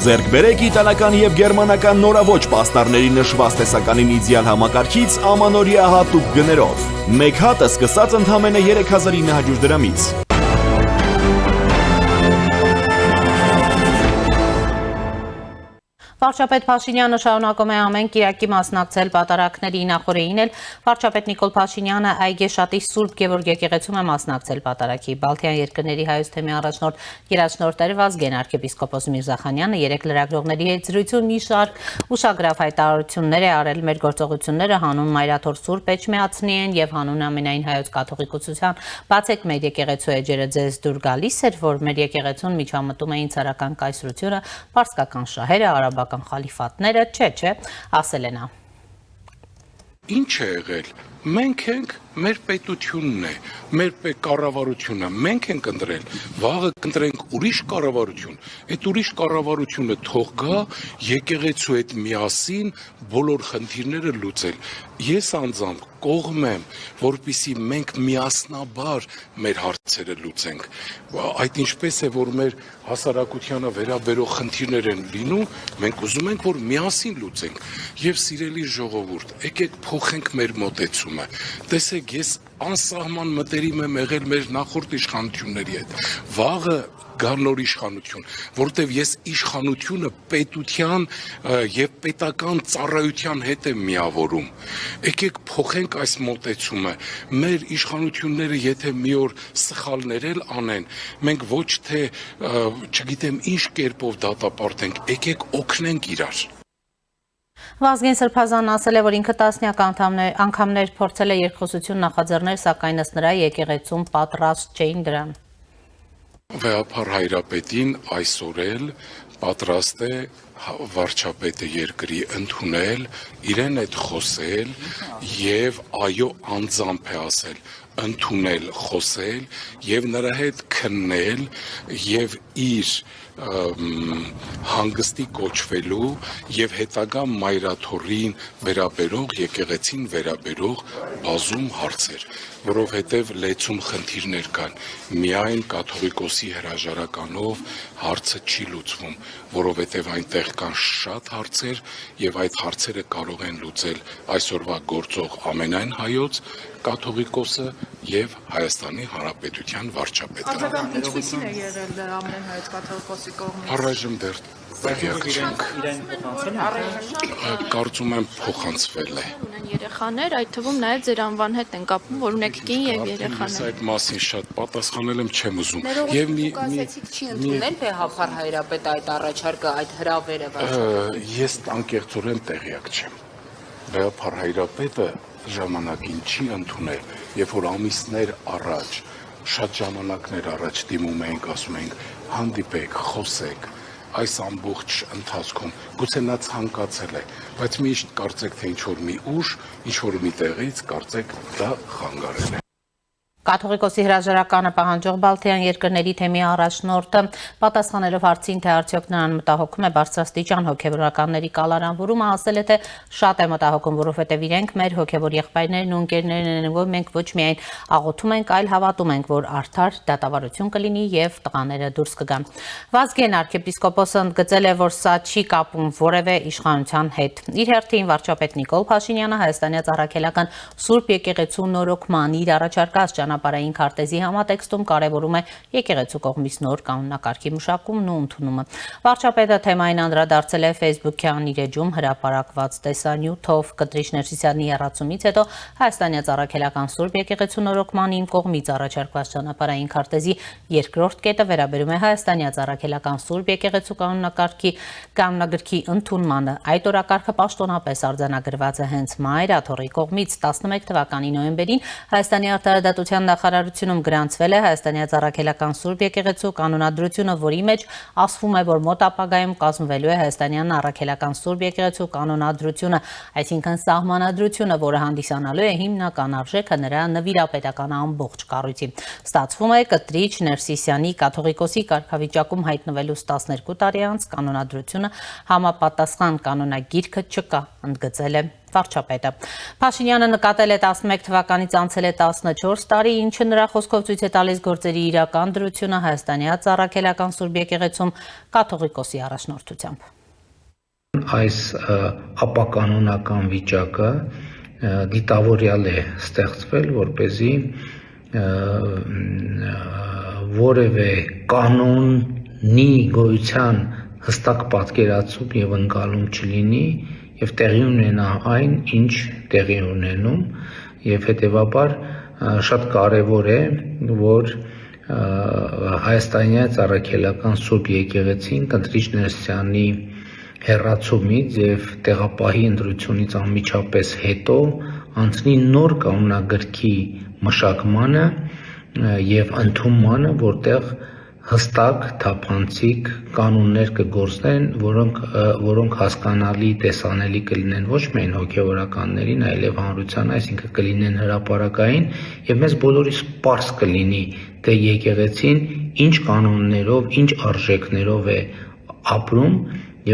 Ձեռք բերեք իտալական եւ գերմանական նորաոճ պաստառների նշված տեսականին իդեալ համակարգից ամանորյա հատուկ գներով։ Մեկ հատը սկսած ընդամենը 3900 դրամից։ Վարչապետ Փաշինյանը շարունակում է ամեն կիրակի մասնակցել պատարակների նախօրեին էլ վարչապետ Նիկոլ Փաշինյանը Այգեշատի Սուրբ Գևորգ եկեղեցում է մասնակցել պատարակի։ Բալթյան երկրների հայոց թեմի առաջնորդ Գերաշնորհ Վազգեն arczepiskopos Միրզախանյանը երեք լրագրողների հետ զրույցում մի շարք ուշագրավ հայտարարություններ է արել մեր գործողությունները հանուն Մայրաթոր Սուրբ Էջմիածնի են եւ հանուն ամենայն հայոց կաթողիկոսության բացեք մեր եկեղեցու էջերը ձեզ դուր գալիս էր, որ մեր եկեղեցուն միջամտում էին ցարական կայսրությունը, պարսկական շահերը, արաբական խալիֆատները, չէ, ասել է նա։ Ինչ է եղել։ Մենք ենք մեր պետությունն է, մեր կառավարությունը, մենք ենք ընտրել, վաղը կընտրենք ուրիշ կառավարություն, այդ ուրիշ կառավարությունը թող գա եկեղեցու հետ միասին բոլոր խնդիրները լուծել։ Ես անձամբ կողմ եմ, որպեսզի մենք միասնաբար մեր հարցերը լուծենք։ Այդ ինչպես է, որ մեր հասարակությանը վերաբերող խնդիրներ են լինում, մենք ուզում ենք, որ միասին լուծենք։ Եվ սիրելի ժողովուրդ, եկեք փոխենք մեր մոտեցումը։ Տեսեք, ես անսահման մտերիմ եմ եղել մեր նախորդ իշխանությունների հետ։ Վաղը գա նոր իշխանություն, որտեվ ես իշխանությունը պետության եւ պետական ծառայության հետ եմ միավորում։ Եկեք փոխենք այս մոտեցումը։ Մեր իշխանությունները եթե մի օր սխալներ էլ անեն, մենք ոչ թե չգիտեմ ինչ կերպով դատապարտենք, եկեք օգնենք իրար։ Վազգեն Սրբազանն ասել է, որ ինքը տասնյակ անգամներ փորձել է երկխոսություն նախաձեռնել, սակայն ըստ նրա եկեղեցում պատրաստ չէին դրան։ Վեհափառ հայրապետին այսօր էլ պատրաստ է վարչապետը երկրի ընդունել, իրեն հետ խոսել եւ այո անձամբ է ասել ընդունել, խոսել եւ նրա հետ քննել եւ իր հանգստի կոչվելու եւ հետագա Մայրաթորին վերաբերող եկեղեցին վերաբերող բազում հարցեր, որովհետեւ լեցում խնդիրներ կան, միայն կաթողիկոսի հրաժարականով հարցը չի լուծվում, որովհետեւ այնտեղ կան շատ հարցեր եւ այդ հարցերը կարող են լուծել այսօրվա գործող ամենայն հայոց կաթողիկոսը եւ Հայաստանի Հանրապետության վարչապետը։ Արձագանք ինչպիսին է եղել ամենայն հայոց կաթողիկոսի կողմից։ Առայժմ դեռ տեղյակ չենք։ Կարծում եմ փոխանցվել է։ Ունեն երեխաներ, այդ թվում նաեւ ձեր անվան հետ են կապում, որ ունեք կին եւ երեխաներ։ Այդ մասին շատ պատասխանել եմ չեմ ուզում։ Եվ մի չի ընդունել Վեհափառ հայրապետ այդ առաջարկը, այդ հրավերը։ Ես անկեղծորեն տեղյակ չեմ։ Վեհափառ հայրապետը ժամանակին չի ընդունել, երբ որ ամիսներ առաջ, շատ ժամանակներ առաջ դիմում ենք, ասում ենք, հանդիպեք, խոսեք, այս ամբողջ ընթացքում, գուցե նա ցանկացել է, բայց միշտ կարծեք, թե ինչ-որ մի ուժ, ինչ-որ մի տեղից, կարծեք, դա խանգարել է։ Կաթողիկոսի հրաժարականը պահանջող Բալթյան երկրների թեմի առաջնորդը պատասխանելով հարցին, թե արդյոք նրան մտահոգում է բարձրաստիճան հոգևորականների կալանավորումը, ասել է, թե շատ է մտահոգում, որովհետև իրենք մեր հոգևոր եղբայրներն ու ընկերներն են, որ մենք ոչ միայն աղոթում ենք, այլ հավատում ենք, որ արդար դատավարություն կլինի եւ տղաները դուրս կգան։ Վազգեն arczepiskopos-ը ընդգծել է, որ սա չի կապում որևէ իշխանության հետ։ Իր հերթին վարչապետ Նիկոլ Փաշինյանը Հայաստանյաց առաքելական Սուրբ եկեղեցու նորոգման իր առաջարկած ճանապարհային քարտեզի համատեքստում կարևորում է եկեղեցու կողմից նոր կանոնակարգի մշակումն ու ընդունումը։ Վարչապետը թեմային անդրադարձել է Facebook-յան իր էջում հրապարակված տեսանյութով Կտրիչ Ներսիսյանի հեռացումից հետո Հայաստանյաց առաքելական Սուրբ եկեղեցու նորոգման իմ կողմից առաջարկված ճանապարհային քարտեզի երկրորդ կետը վերաբերում է Հայաստանյաց առաքելական Սուրբ եկեղեցու կանոնագրքի ընդունմանը։ Այդ օրակարգը պաշտոնապես արձանագրված է հենց Մայրաթորի կողմից 11 թվականի նոյեմբերին Հայաստանի արտարադատության նախարարությունում գրանցվել է Հայաստանյաց առաքելական Սուրբ եկեղեցու կանոնադրությունը, որի մեջ ասվում է, որ մոտ ապագայում կազմվելու է Հայաստանյան առաքելական Սուրբ եկեղեցու կանոնադրությունը, այսինքն սահմանադրությունը, որը հանդիսանալու է հիմնական արժեքը նրա նվիրապետական ամբողջ կառույցի։ Ստացվում է Կտրիչ Ներսիսյանի կաթողիկոսի կարգավիճակում հայտնվելուց 12 տարի անց կանոնադրությունը համապատասխան կանոնագիրքը չկա, ընդգծել է վարչապետը։ Փաշինյանը նկատել է 11 թվականից անցել է 14 տարի, ինչը նրա խոսքով ցույց է տալիս գործերի իրական դրությունը Հայաստանի Ծառաքելական Սուրբ եկեղեցում կաթողիկոսի առաջնորդությամբ։ Այս ապականոնական վիճակը դիտավորյալ է ստեղծվել, որպեսզի որևէ կանոնի գոյության հստակ պատկերացում եւ ընկալում չլինի եւ տեղի ունենա այն, ինչ տեղի ունենում եւ հետեւաբար շատ կարեւոր է, որ Հայաստանի Ծառաքելական Սուրբ եկեղեցին Կնտրիչ Ներսյանի հեռացումից եւ տեղապահի ընտրությունից անմիջապես հետո անցնի նոր կանոնագրքի մշակմանը եւ ընդունմանը, որտեղ հստակ թափանցիկ կանոններ կգործեն, որոնք հասկանալի, տեսանելի կլինեն ոչ միայն հոգեվորականներին, այլև հանրությանը, այսինքն կլինեն հրապարակային եւ մեզ բոլորիս պարզ կլինի, թե եկեղեցին ինչ կանոններով, ինչ արժեքներով է ապրում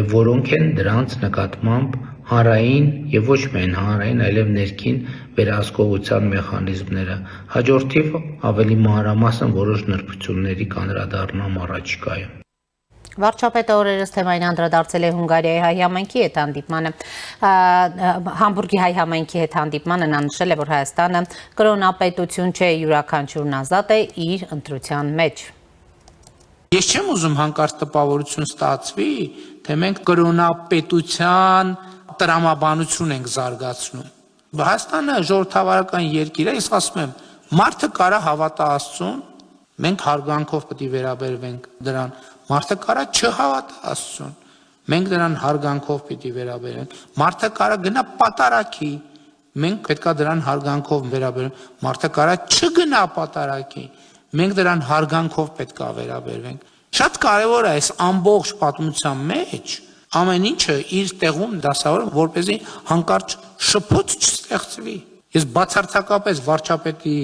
եւ որոնք են դրանց նկատմամբ հանրային եւ ոչ միայն հանրային, այլև ներքին վերահսկողության մեխանիզմները։ Հաջորդիվ ավելի մանրամասն որոշ նրբությունների կանդրադառնամ առաջիկայում։ Վարչապետը օրերս թեմային անդրադարձել է Հունգարիայի հայ համայնքի հետ հանդիպմանը, Համբուրգի հայ համայնքի հետ հանդիպմանը նա նշել է, որ Հայաստանը կրոնապետություն չէ, յուրաքանչյուրն ազատ է իր ընտրության մեջ։ Ես չեմ ուզում հանկարծ տպավորություն ստացվի, թե մենք կրոնապետության տրամաբանություն ենք զարգացնում։ Հայաստանը ժողովրդավարական երկիր է, ես ասում եմ, մարդը կարա հավատա Աստծուն, մենք հարգանքով պետք է վերաբերվենք դրան, մարդը կարա չհավատա Աստծուն, մենք դրան հարգանքով պետք է վերաբերենք, մարդը կարա գնա պատարակի, մենք պետք է դրան հարգանքով վերաբերենք, մարդը կարա չգնա պատարակի, մենք դրան հարգանքով պետք է վերաբերվենք։ Շատ կարևոր է այս ամբողջ պատմության մեջ ամեն ինչը իր տեղում դասավորել, որպեսզի հանկարծ շփոթ չստեղծվի։ Ես բացարձակապես վարչապետի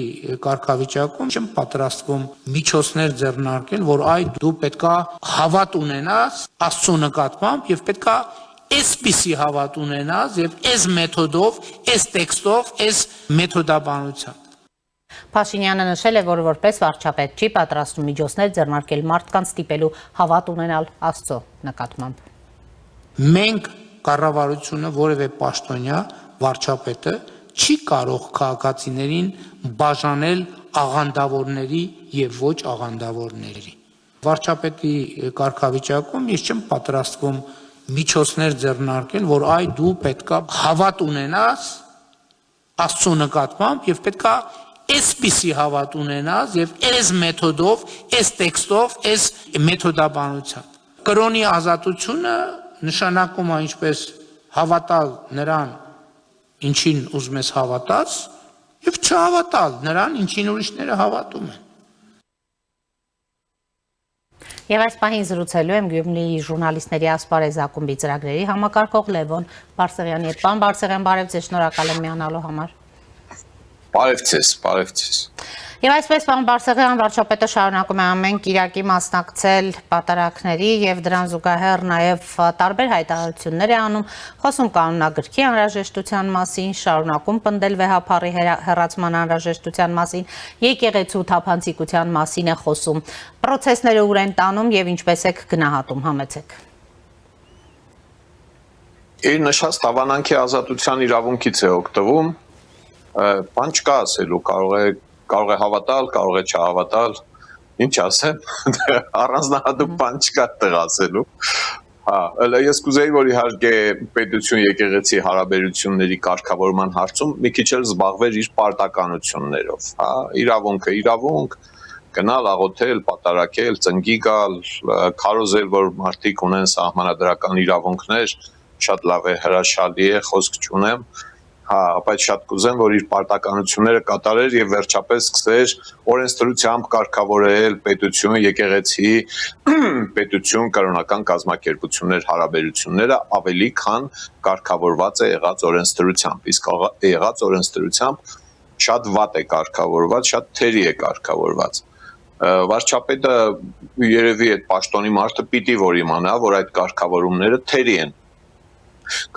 կարգավիճակում չեմ պատրաստվում միջոցներ ձեռնարկել, որ այ դու պետքա հավատ ունենաս Աստծո նկատմամբ եւ պետքա այսպիսի հավատ ունենաս եւ այս մեթոդով, այս տեքստով, այս մեթոդաբանությամբ։ Փաշինյանը նշել է, որ որպես վարչապետ չի պատրաստում միջոցներ ձեռնարկել մարդկանց ստիպելու հավատ ունենալ Աստծո նկատմամբ։ Մենք կառավարությունը որևէ պաշտոնյա վարչապետը չի կարող քաղաքացիներին բաժանել աղանդավորների եւ ոչ աղանդավորների։ Վարչապետի կարգավիճակում ես չեմ պատրաստվում միջոցներ ձեռնարկել, որ այ դու պետքա հավատ ունենաս Աստծո նկատմամբ եւ պետքա այսպիսի հավատ ունենաս եւ այս մեթոդով, այս տեքստով, այս մեթոդաբանությամբ։ Կրոնի ազատությունը նշանակում է ինչպես հավատալ նրան, ինչին ուզում ես հավատաս, եւ չհավատալ նրան, ինչին ուրիշները հավատում են։ Եվ այս պահին զրուցելու եմ Գյումրիի ժուրնալիստների ասպարեզ ակումբի ծրագրերի համակարգող Լևոն Բարսեղյանի հետ։ Պարոն Բարսեղյան, բարև ձեզ, շնորհակալ եմ միանալու համար։ Բարև ձեզ, բարև ձեզ։ Եվ այսպես, պարոն Բարսեղյան, վարչապետը շարունակում է ամեն կիրակի մասնակցել պատարակների եւ դրան զուգահեռ նաեւ տարբեր հայտարարություններ է անում, խոսում կանոնագրքի անհրաժեշտության մասին, շարունակում պնդել վեհափառի հեռացման անհրաժեշտության մասին, եկեղեցու թափանցիկության մասին է խոսում։ Պրոցեսները ուր են տանում եւ ինչպես եք գնահատում, համեցեք։ Իր նշած տավանանքի ազատության իրավունքից է օգտվում, բան չկա ասելու, կարող է հավատալ, կարող է չհավատալ, ինչ ասեմ, առանձնահատուկ բան չկա տեղ ասելու։ Ես կուզեի, որ իհարկե պետություն եկեղեցի հարաբերությունների կարգավորման հարցում մի քիչ էլ զբաղվեր իր պարտականություններով, իրավունքը իրավունք, գնալ, աղոթել, պատարակել, ծնկի գալ, քարոզել, որ մարդիկ ունեն սահմանադրական իրավունքներ, շատ լավ է, հրաշալի է, խոսք չունեմ, բայց շատ կուզեմ, որ իր պարտականությունները կատարեր եւ վերջապես սկսեր օրենսդրությամբ կարգավորել պետություն, եկեղեցի, պետություն, կրոնական կազմակերպություններ հարաբերությունները ավելի քան կարգավորված է եղած օրենսդրությամբ։ Իսկ եղած օրենսդրությամբ շատ վատ է կարգավորված, շատ թերի է կարգավորված։ Վարչապետը երևի այդ պաշտոնի մարդը պիտի որ իմանա, որ այդ կարգավորումները թերի են։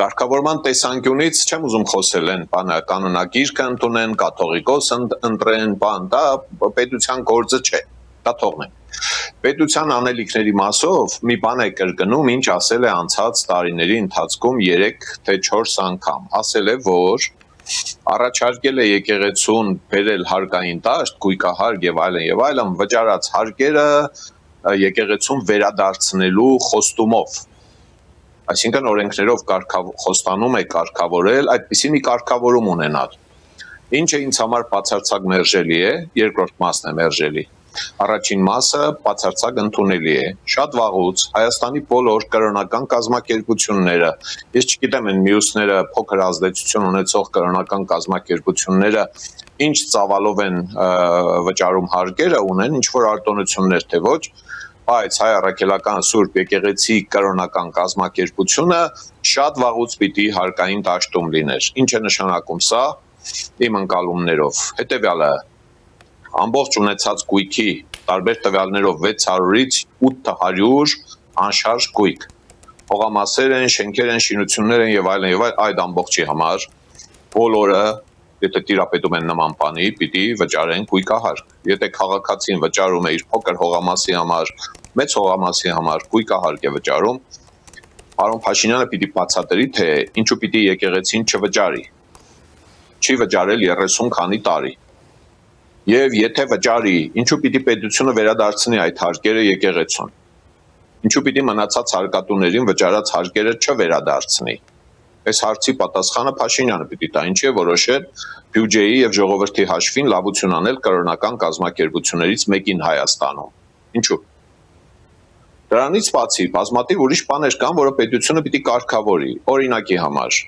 Կարգավորման տեսանկյունից չեմ ուզում խոսել են բանը կանոնագիրքը ընդունեն, կաթողիկոս ընտրեն, բան, դա պետության գործը չէ, դա թողնենք։ Պետության անելիքների մասով մի բան է կրկնում, ինչ ասել է անցած տարիների ընթացքում 3 թե 4 անգամ, ասել է, որ առաջարկել է եկեղեցուն բերել հարկային դաշտ, գույքահարկ եւ այլն, վճարած հարկերը եկեղեցուն վերադարձնելու խոստումով։ Այսինքն օրենքներով խոստանում է կարգավորել, այդպիսի մի կարգավորում ունենալ։ Ինչը ինձ համար բացարձակ մերժելի է, երկրորդ մասն է մերժելի։ Առաջին մասը բացարձակ ընդունելի է։ Շատ վաղուց Հայաստանի բոլոր կրոնական կազմակերպությունները, ես չգիտեմ են մյուսները փոքր ազդեցություն ունեցող կրոնական կազմակերպությունները ինչ ծավալով են վճարում հարկերը, ունեն ինչ որ արտոնություններ թե ոչ, բայց Հայ առաքելական Սուրբ Եկեղեցի կրոնական կազմակերպությունը շատ վաղուց պիտի հարկային դաշտում լիներ։ Ինչ է նշանակում սա իմ ընկալումներով։ Հետևյալը ամբողջ ունեցած գույքի տարբեր տվյալներով 600-ից 800 անշարժ գույք։ Հողամասեր են, շենքեր են, շինություններ են եւ այլն, այդ ամբողջի համար բոլորը եթե տիրապետում են նման բանի, պիտի վճարեն գույքահարկ։ Եթե քաղաքացին վճարում է իր փոքր հողամասի համար, մեծ հողամասի համար գույքահարկ է վճարում, պարոն Փաշինյանը պիտի բացատրի, թե ինչու պիտի եկեղեցին չվճարի։ Չի վճարել 30 քանի տարի։ Եվ եթե վճարի, ինչու պիտի պետությունը վերադարձնի այդ հարկերը եկեղեցուն։ Ինչու պիտի մնացած հարկատուներին վճարած հարկերը չվերադարձնի։ Այս հարցի պատասխանը Փաշինյանը պիտի տա, ինչի է որոշել բյուջեի եւ ժողովրդի հաշվին լավություն անել կրոնական կազմակերպություններից մեկին Հայաստանում։ Ինչու՞։ Դրանից բացի բազմաթիվ ուրիշ բաներ կան, որը պետությունը պիտի կարգավորի։ Օրինակի համար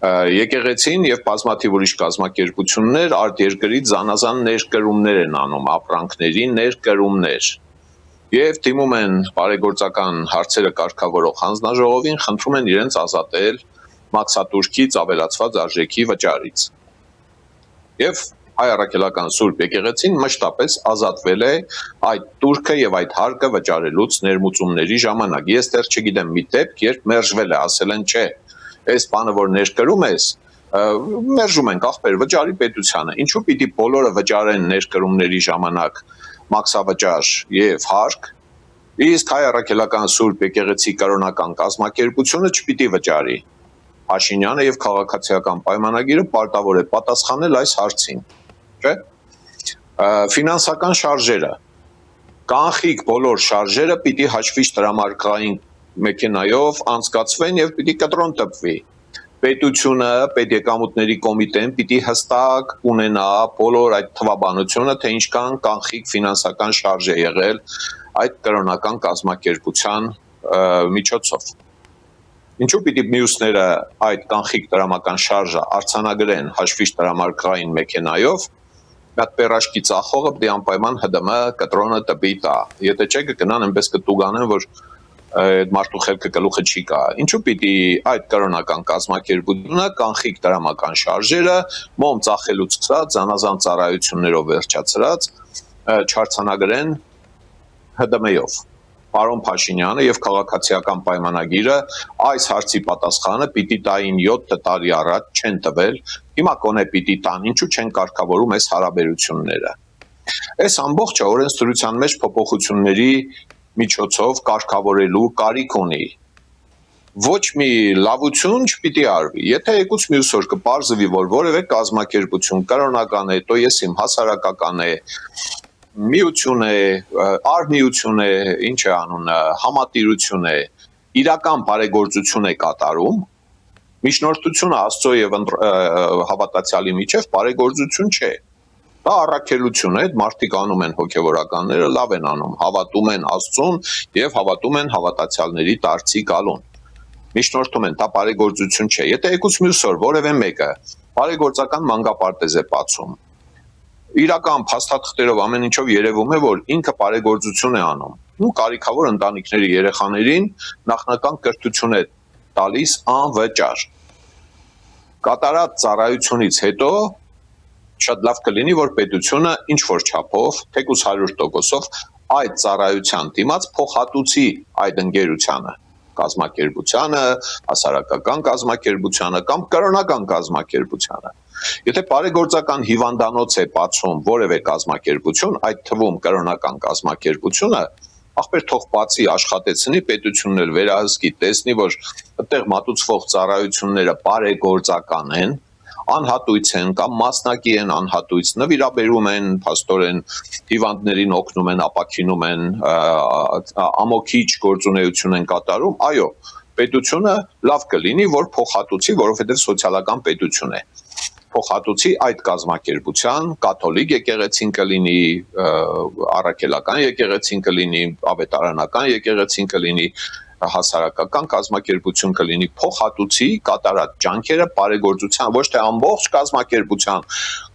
եկեղեցին եւ բազմաթիվ ուրիշ կազմակերպություններ արտերկրից զանազան ներկրումներ են անում, ապրանքների ներկրումներ։ Եվ դիմում են բարեգործական հարցերը կարգավորող հանձնաժողովին, խնդրում են իրենց ազատել մաքսատուրքից ավելացված արժեքի վճարից։ Եվ Հայ առաքելական Սուրբ Եկեղեցին մշտապես ազատվել է այդ տուրքը եւ այդ հարկը վճարելուց ներմուծումների ժամանակ։ Ես դեռ չգիտեմ մի դեպք, երբ մերժվել է, ասել են չէ, այս բանը որ ներկրում ես, մերժում ենք, ախպեր, վճարի պետությանը։ Ինչու պիտի բոլորը վճարեն ներկրումների ժամանակ մաքսավճար եւ հարկ, իսկ Հայ առաքելական Սուրբ Եկեղեցի կրոնական կազմակերպությունը չպիտի վճարի։ Փաշինյանը եւ քաղաքացիական պայմանագիրը պարտավոր է պատասխանել այս հարցին, չէ՞։ Ֆինանսական շարժերը, կանխիկ բոլոր շարժերը պիտի հաշվիչ տրամարկղային մեքենայով անցկացվեն եւ պիտի կտրոն տպվի։ Պետությունը, պետեկամուտների կոմիտեն պիտի հստակ ունենա բոլոր այդ թվաբանությունը, թե ինչքան կանխիկ ֆինանսական շարժ է եղել այդ կրոնական կազմակերպության միջոցով։ Ինչու պիտի մյուսները այդ կանխիկ տրամական շարժը արձանագրեն հաշվիչ տրամարկղային մեքենայով, այդ պերաշկի ծախողը պիտի անպայման ՀԴՄ կտրոնը տպի տա։ Եթե չէ կգնան այնպես կտուգանեն, որ այդ մարդու խելքը գլուխը չի կա։ Ինչու պիտի այդ կրոնական կազմակերպությունը կանխիկ տրամական շարժերը մոմ ծախելուց սկսած զանազան ծառայություններով վերջացրած չարձանագրեն ՀԴՄ-ով։ Պարոն Փաշինյանը եւ քաղաքացիական պայմանագիրը այս հարցի պատասխանը պիտի տային 7 տարի առաջ չեն տվել, հիմա կոնե պիտի տան, ինչու չեն կարգավորում այս հարաբերությունները։ Այս ամբողջը օրենսդրության մեջ փոփոխությունների միջոցով կարգավորելու կարիք ունի։ Ոչ մի լավություն չպիտի արվի։ Եթե եկուց մյուս օր կպարզվի, որ որևէ կազմակերպություն կրոնական է, то ես իմ հասարակական է, միություն է, արմիություն է, ինչ է անունը, համատիրություն է, իրական բարեգործություն է կատարում, միջնորդությունը Աստծո եւ հավատացյալի միջև բարեգործություն չէ։ Դա առաքելություն է, այդ մարդիկ անում են հոգեվորականները, լավ են անում, հավատում են Աստծուն եւ հավատում են հավատացյալների դարձի գալուն։ Միջնորդում են, դա բարեգործություն չէ։ Եթե եկուց մյուս օր որևէ մեկը բարեգործական մանկապարտեզ է բացում, իրական փաստաթղթերով ամեն ինչով երևում է, որ ինքը բարեգործություն է անում։ Ու կարիքավոր ընտանիքների երեխաներին նախնական կրթություն է տալիս անվճար։ Կատարած ծառայությունից հետո շատ լավ կլինի, որ պետությունը ինչ որ չափով, թեկուզ 100%-ով այդ ծառայության դիմաց փոխհատուցի այդ ընկերությանը։ կազմակերպությանը, հասարակական կազմակերպությանը կամ կրոնական կազմակերպությանը։ Եթե բարեգործական հիվանդանոց է բացում որևէ կազմակերպություն, այդ թվում կրոնական կազմակերպությունը, ախպեր թող բացի, աշխատեցնի, պետությունն էլ վերահսկի, տեսնի, որ այդտեղ մատուցվող ծառայությունները բարեգործական են, անհատույց են կամ մասնակի են անհատույց, նվիրաբերում են, փաստորեն հիվանդներին օգնում են, ապաքինում են, ամոքիչ գործունեություն են կատարում, այո, պետությունը լավ կլինի, որ փոխհատուցի, որովհետև սոցիալական պետություն է։ Փոխհատուցի այդ կազմակերպության, կաթոլիկ եկեղեցին կլինի, առաքելական եկեղեցին կլինի, ավետարանական եկեղեցին կլինի, հասարակական կազմակերպություն կլինի, փոխհատուցի կատարած ջանքերը բարեգործության, ոչ թե ամբողջ կազմակերպության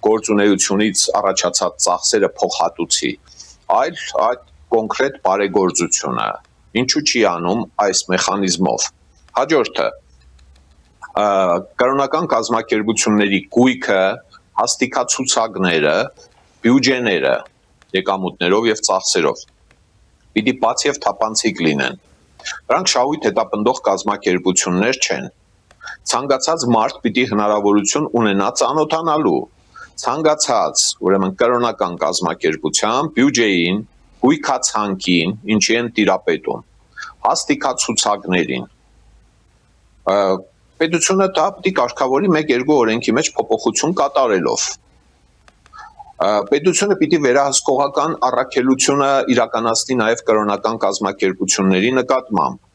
գործունեությունից առաջացած ծախսերը փոխհատուցի, այլ այդ կոնկրետ բարեգործությունը։ Ինչու չի անում այս մեխանիզմով։ Հաջորդը կրոնական կազմակերպությունների գույքը, հաստիկացուցակները, բյուջեները, եկամուտներով եւ ծախսերով պիտի բաց եւ թափանցիկ լինեն։ Դրանք շահույթ հետապնդող կազմակերպություններ չեն։ Ցանկացած մարդ պիտի հնարավորություն ունենա ծանոթանալու ցանկացած, ուրեմն կրոնական կազմակերպության բյուջեին, գույքացանկին, ինչի են տիրապետում, հաստիկացուցակներին։ Պետությունը դա պիտի կարգավորի 1-2 օրենքի մեջ փոփոխություն կատարելով։ Պետությունը պիտի վերահսկողական առաքելությունը իրականացնի նաև կրոնական կազմակերպությունների նկատմամբ։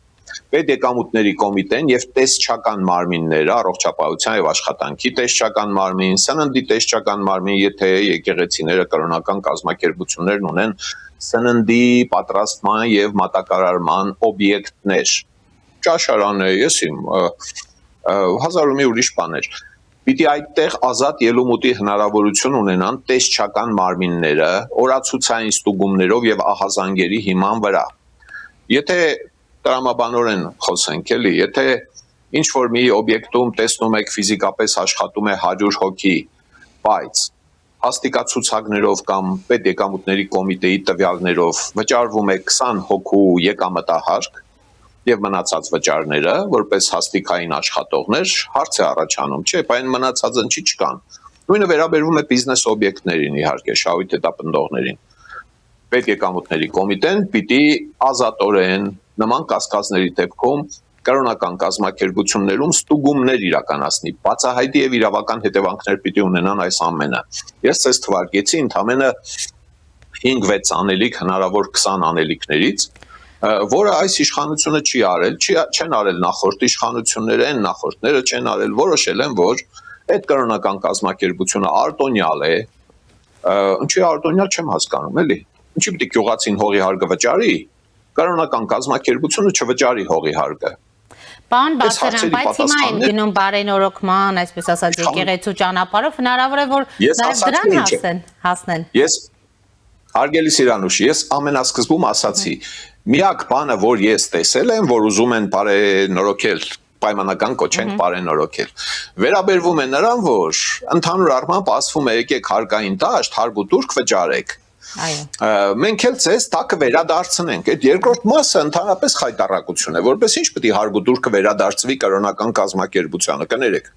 Պետեկամուտների կոմիտեն եւ տեսչական մարմինները, առողջապահության եւ աշխատանքի տեսչական մարմին, սննդի տեսչական մարմին, եթե եկեղեցիները կրոնական կազմակերպություններն ունեն սննդի պատրաստման եւ մատակարարման օբյեկտներ, ճաշարան է, ես իմ հազար ու մի ուրիշ բաներ։ Պիտի այդտեղ ազատ ելումուտի հնարավորություն ունենան տեսչական մարմինները օրացուցային ստուգումներով եւ ահազանգերի հիման վրա։ Եթե տրամաբանորեն խոսենք, էլի, եթե ինչ որ մի օբյեկտում տեսնում եք ֆիզիկապես աշխատում է 100 հոգի, բայց հաստիկացուցակներով կամ պետեկամուտների կոմիտեի տվյալներով վճարվում է 20 հոգու եկամտահարկ եւ մնացած վճարները, որպես հաստիկային աշխատողներ, հարց է առաջանում, չէ, այն մնացածը ինչի չկան։ Նույնը վերաբերվում է բիզնես օբյեկտներին, իհարկե, շահույթ հետապնդողներին։ Պետեկամուտների կոմիտեն պիտի ազատորեն նման կասկածների դեպքում կրոնական կազմակերպություններում ստուգումներ իրականացնի, բացահայտի եւ իրավական հետևանքներ պիտի ունենան այս ամենը։ Ես ցես թվարկեցի ընդամենը 5-6 անելիք, հնարավոր 20 անելիքներից, որը այս իշխանությունը չի արել, չեն արել նախորդ իշխանությունները, այն նախորդները չեն արել, որոշել են, որ այդ կրոնական կազմակերպությունը արտոնյալ է, ինչի արտոնյալ չեմ հասկանում, էլի, ինչի պիտի գյուղացին հողի հարկը վճարի, կրոնական կազմակերպությունը չվճարի հողի հարկը։ Պարոն Բաղդասարյան, բայց հիմա են գնում բարենորոգման, այսպես ասած, եկեղեցու ճանապարհով, հնարավոր է, որ նաև դրան հասնեն։ Ես հարգելի Սիրանուշ, ես ամենասկզբում ասացի, միակ բանը, որ ես տեսել եմ, որ ուզում են բարենորոգել, պայմանական կոչենք բարենորոգել, վերաբերվում է նրան, որ ընդհանուր առմամբ ասվում է եկեք հարկային դաշտ, հարկ ու տուրք վճարեք։ Մենք էլ ցես տակը վերադարձնենք։ Այդ երկրորդ մասը ընդհանրապես խայտառակություն է, որպես ինչ պետք է հարկ ու տուրքը վերադարձվի կրոնական կազմակերպությանը, կներեք։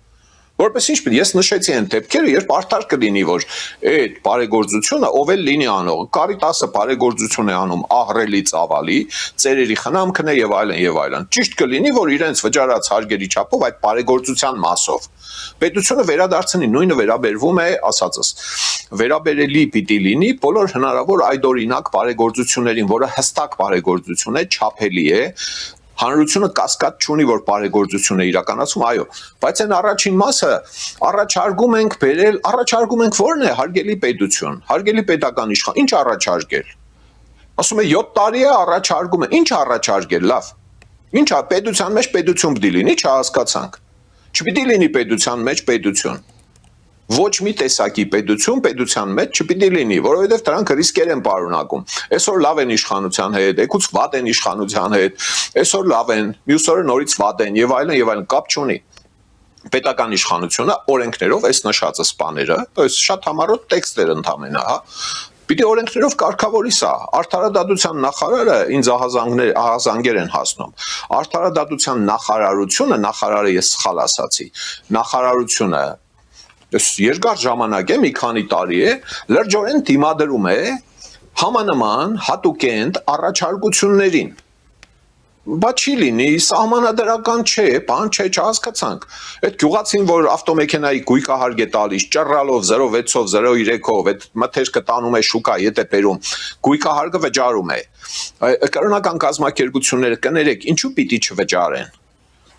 Որպես ինչ պետք է, ես նշեցի այն դեպքերը, երբ արդար կլինի, որ այդ բարեգործությունը ով էլ լինի անողը, Կարիտասը բարեգործություն է անում ահռելի ծավալի, ծերերի խնամքն է եւ այլն եւ այլն։ Ճիշտ կլինի, որ իրենց վճարած հարգերի չափով այդ բարեգործության մասով պետությունը վերադարձնի, նույնը վերաբերվում է, ասածս, վերաբերելի պիտի լինի բոլոր հնարավոր այդօրինակ բարեգործություններին, որը հստակ բարեգործություն է, չափելի է, հանրությունը կասկած չունի, որ բարեգործություն է իրականացում, այո, բայց այն առաջին մասը առաջարկում ենք բերել, առաջարկում ենք ո՞րն է, հարգելի պետություն, հարգելի պետական իշխան, ինչ առաջարկել։ Ասում է 7 տարի է առաջարկում է, ինչ առաջարկել, լավ։ Ինչ է պետության մեջ պետություն պիտի լինի, չհասկացանք։ Չպիտի լինի պետության մեջ պետություն։ Ոչ մի տեսակի պետության մեջ չպիտի լինի, որովհետև դրանք ռիսկեր են պարունակում։ Այսօր լավ են իշխանության հետ, եկուց վատ են իշխանության հետ, այսօր լավ են, մյուս օրը նորից վատ են եւ այլն, կապ չունի։ Պետական իշխանությունը օրենքներով այս նշածը սպաները, այս շատ համառոտ տեքստեր ընդամենը, հա, Պիտի օրենքներով կարգավորի սա։ Արդարադատության նախարարը ինձ ահազանգեր են հասնում։ Արդարադատության նախարարությունը, նախարարը ես սխալ ասացի, նախարարությունը երկար ժամանակ է, մի քանի տարի է, լրջորեն դիմադրում է համանման հատուկենտ առաջարկություններին։ Բա չի լինի, սահմանադրական չէ, բան չէ, չհասկացանք։ Այդ գյուղացին, որ ավտոմեքենայի գույքահարգ է տալիս, ճռռալով 06-ով, 03-ով, այդ մթերքը տանում է շուկա, ետ է բերում, գույքահարգը վճարում է։ Կրոնական կազմակերպությունները կներեք, ինչու պիտի չվճարեն։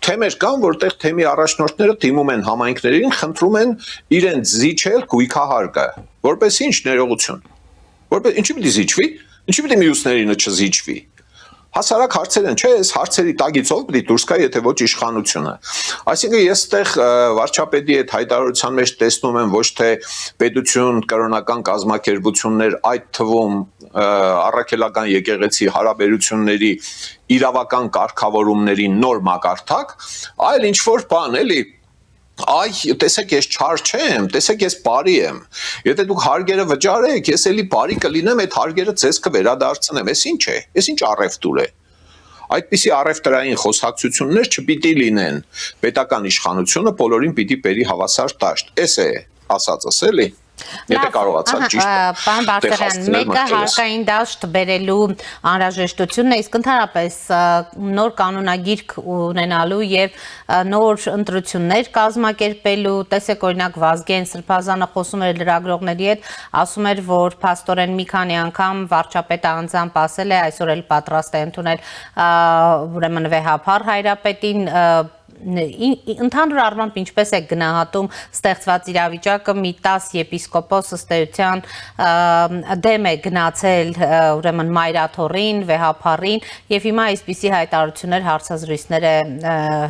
Թեմեր կան, որտեղ թեմի առաջնորդները դիմում են համայնքներին, խնդրում են իրենց զիջել գույքահարգը, որպես ինչ ներողություն։ Որպես ինչի պիտի զիջվի, ինչի պիտի մյուսներինը չզիջվի։ Հասարակ հարցեր են, չէ, այս հարցերի տագիցով պիտի դուրս գա, եթե ոչ իշխանությունը։ Այսինքն ես այդտեղ վարչապետի այդ հայտարարության մեջ տեսնում եմ ոչ թե պետություն, կրոնական կազմակերպություններ, այդ թվում առաքելական եկեղեցի հարաբերությունների իրավական կարգավորումների նոր մակարդակ, այլ ինչ որ բան, էլի Այ, տեսեք, ես չար չեմ, տեսեք, ես բարի եմ։ Եթե դուք հարգերը վճարեք, ես էլի բարի կլինեմ, այդ հարգերը ձեզ կվերադարձնեմ։ Էս ինչ է։ Էս ինչ առևտուր է։ Այդպիսի առևտրային խոսակցություններ չպիտի լինեն։ Պետական իշխանությունը բոլորին պիտի բերի հավասար դաշտ։ Էս է ասածս, էլի։ Եթե կարողացաք ճիշտ։ Պարոն Բարսեղյան, մեկը հարկային դաշտ բերելու անհրաժեշտությունն է, իսկ ընդհանրապես նոր կանոնագիրք ունենալու եւ նոր ընտրություններ կազմակերպելու, տեսեք օրինակ Վազգեն Սրբազանը խոսում էր լրագրողների հետ, ասում էր, որ փաստորեն մի քանի անգամ վարչապետը անձամբ ասել է, այսօր էլ պատրաստ է ընդունել ուրեմն վեհափառ հայրապետին ընդհանուր առմամբ ինչպես է գնահատում ստեղծված իրավիճակը, մի 10 եպիսկոպոս ըստ էության դեմ է գնացել ուրեմն մայրաթոռին, վեհափառին եւ հիմա այսպիսի հայտարարություններ, հարցազրույցներ է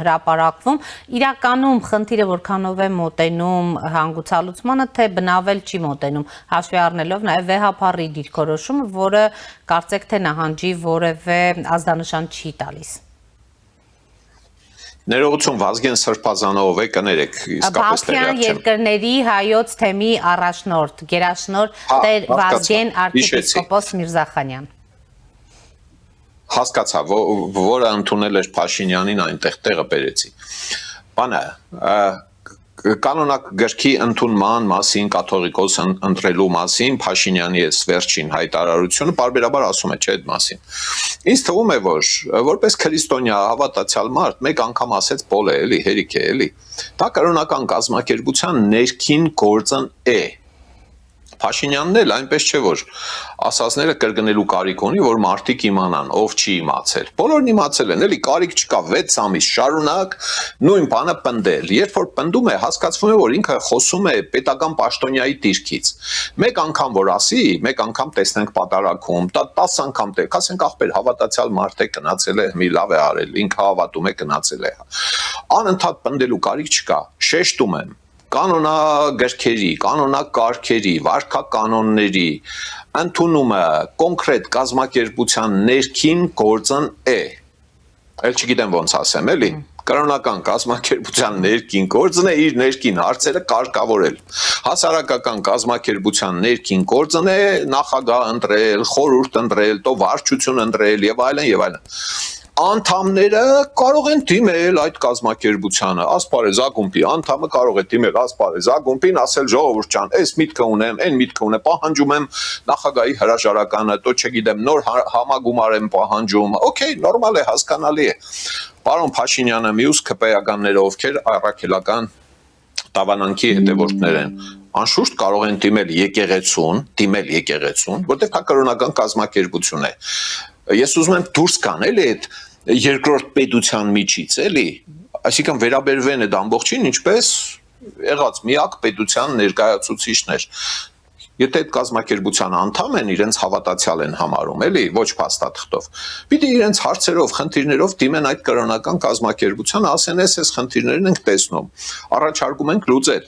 հրապարակվում։ Իրականում խնդիրը որքանով է մոտենում հանգուցալուծմանը, թե բնավել չի մոտենում, հաշվի առնելով նաեւ վեհափառի դիրքորոշումը, որը կարծեք թե նահանջի որևէ ազդանշան չի տալիս։ Ներողություն Վազգեն Սրբազանով է կներեք իսկապես Բալթյան երկրների հայոց թեմի առաջնորդ, գերաշնորհ Տեր Վազգեն arczepiskopos Միրզախանյան։ Հասկացա, որը ընդունել էր Փաշինյանին այնտեղ տեղը բերեցի։ Բանը կանոնակ գրքի ընդունման մասին, կաթողիկոս ընտրելու մասին Փաշինյանի այս վերջին հայտարարությունը բարբերաբար ասում է չէ այդ մասին։ Ինձ թվում է, որ որպես քրիստոնյա հավատացյալ մարդ մեկ անգամ ասեց բոլ է, էլի, հերիք է, էլի։ Դա կրոնական կազմակերպության ներքին գործն է։ Փաշինյանն էլ այնպես չէ, որ ասածները կրկնելու կարիք ունի, որ մարդիկ իմանան, ով չի իմացել։ Բոլորն իմացել են, էլի կարիք չկա 6 ամիս շարունակ նույն բանը պնդել։ Երբ որ պնդում է, հասկացվում է, որ ինքը խոսում է պետական պաշտոնյայի դիրքից։ Մեկ անգամ որ ասի, մեկ անգամ տեսնենք պատարագում, 10 անգամ տեղ, ասենք ախպեր հավատացյալ մարդ է գնացել է, մի լավ է արել, ինքը հավատում է գնացել է։ Անընդհատ պնդելու կարիք չկա, շեշտում եմ կանոնագրքերի, կանոնակարգերի, վարքականոնների ընդունումը կոնկրետ կազմակերպության ներքին գործն է։ Էլ չգիտեմ ոնց ասեմ, էլի։ Կրոնական կազմակերպության ներքին գործն է իր ներքին հարցերը կարգավորել։ Հասարակական կազմակերպության ներքին գործն է նախագահ ընտրել, խորհուրդ ընտրել, տո վարչություն ընտրել եւ այլն եւ այլն։ Անդամները կարող են դիմել այդ կազմակերպությանը, ասպարեզ ակումբի անդամը կարող է դիմել ասպարեզ ակումբին, ասել ժողովուրդ ջան, այս միտքը ունեմ, այն միտքը ունեմ, պահանջում եմ նախագահի հրաժարականը, տո չգիտեմ, նոր համագումար եմ պահանջում, օքեյ, նորմալ է, հասկանալի է։ Պարոն Փաշինյանը մյուս քպեականները, ովքեր առաքելական տավանանքի հետևորդներ են, անշուշտ կարող են դիմել եկեղեցուն, որտեղ դա կրոնական կազմակերպություն է։ Ես ուզում եմ դուրս գան, էլի այդ երկրորդ պետության միջից, էլի, այսինքն վերաբերվեն այդ ամբողջին, ինչպես եղած միակ պետության ներկայացուցիչներ։ Եթե այդ կազմակերպության անդամ են, իրենց հավատացյալ են համարում, էլի, ոչ փաստաթղթով։ Պիտի իրենց հարցերով, խնդիրներով դիմեն այդ կրոնական կազմակերպությանը, ասեն, այս խնդիրներն ենք տեսնում, առաջարկում ենք լուծել։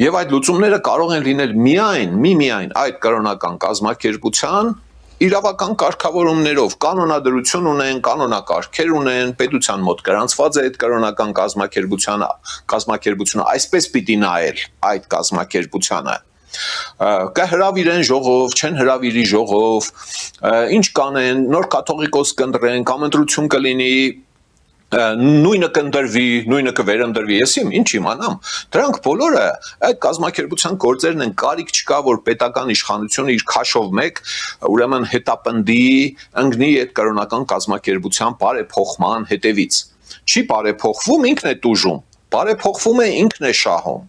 Եվ այդ լուծումները կարող են լինել միայն այդ կրոնական կազմակերպության իրավական կարգավորումներով, կանոնադրություն ունեն, կանոնակարգեր ունեն, պետության մոտ գրանցված է այդ կրոնական կազմակերպությունը, այսպես պիտի նայել այդ կազմակերպությանը։ կհրավիրեն ժողով, չեն հրավիրի ժողով, ինչ կանեն, նոր կաթողիկոս կընտրեն, կամ ընտրություն կլինի, նույնը կընդրվի, նույնը կվերընդրվի, ես ինչ իմանամ, դրանք բոլորը այդ կազմակերպության գործերն են, կարիք չկա, որ պետական իշխանությունը իր քաշով մեկ, ուրեմն հետապնդի, ընկնի այդ կրոնական կազմակերպության բարեփոխման հետևից, չի բարեփոխվում, ինքն է տուժում, բարեփոխվում է ինքն է շահում,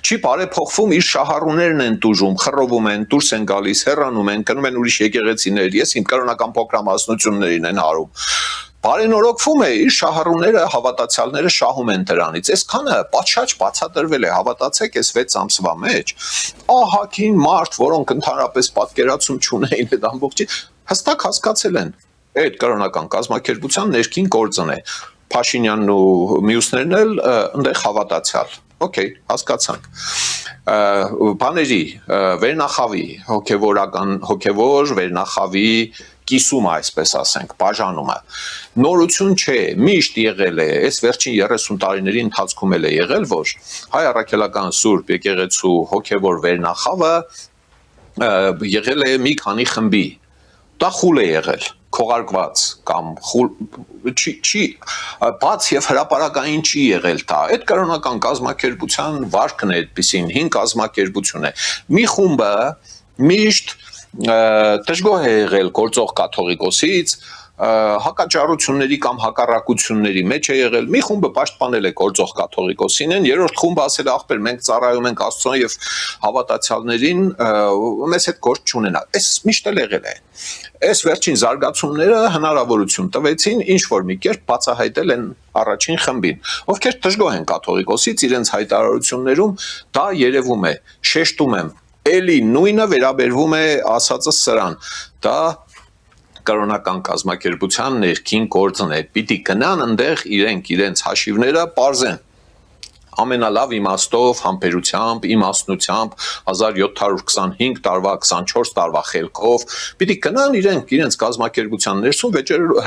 չի բարեփոխվում իր շահառուներն են տուժում, խռովում են, դուրս են գալիս, հեռանում են, գնում են ուրիշ եկեղեցիներ, ես իմ կրոնական փոքրամասնություններին են հարում, բարենորոգվում է իր շահառուները, հավատացյալները շահում են դրանից, այսքանը պատշաճ բացատրվել է, հավատացեք, այս 6 ամսվա մեջ, ահագին մարդ, որոնք ընդհանրապես պատկերացում չունեին այդ ամբողջի, հստակ հասկացել են, այդ կրոնական կազմակերպության ներքին գործն է, Փաշինյանն ու մյուսներն էլ ընդեղ հավատացյալ, օքեյ, հասկացանք, բաների, վերնախավի, հոգևոր վերնախավի կիսումը, այսպես ասենք, բաժանումը, նորություն չէ, միշտ եղել է, այս վերջին 30 տարիների ընթացքում էլ է եղել, որ հայ առաքելական Սուրբ եկեղեցու հոգևոր վերնախավը եղել է մի քանի խմբի, դա խուլ է եղել, քողարկված կամ չի բաց եւ հրապարակային չի եղել դա այդ կրոնական կազմակերպության վարկն է այդպեսին հին կազմակերպություն է մի խումբը միշտ դժգոհ է եղել գործող կաթողիկոսից հակաճառությունների կամ հակառակությունների մեջ է եղել մի խումբը պաշտպանել է գործող կաթողիկոսին են երրորդ խումբը ասել է ախպեր մենք ծառայում ենք Աստծուն եւ հավատացյալներին մեզ հետ գործ չունենա այս միշտ էլ եղել է այս վերջին զարգացումները հնարավորություն տվեցին ինչ որ մի կերպ բացահայտել են առաջին խմբին ովքեր դժգոհ են կաթողիկոսից իրենց հայտարարություններում դա երևում է շեշտում եմ էլի նույնը վերաբերվում է ասածս սրան դա կրոնական կազմակերպության ներքին գործն է պիտի գնան այնտեղ իրենց հաշիվները բարձեն ամենալավ իմաստով համբերությամբ իմաստնությամբ 1725 տարվա 24 տարվա խելքով պիտի գնան իրենց կազմակերպության ներսում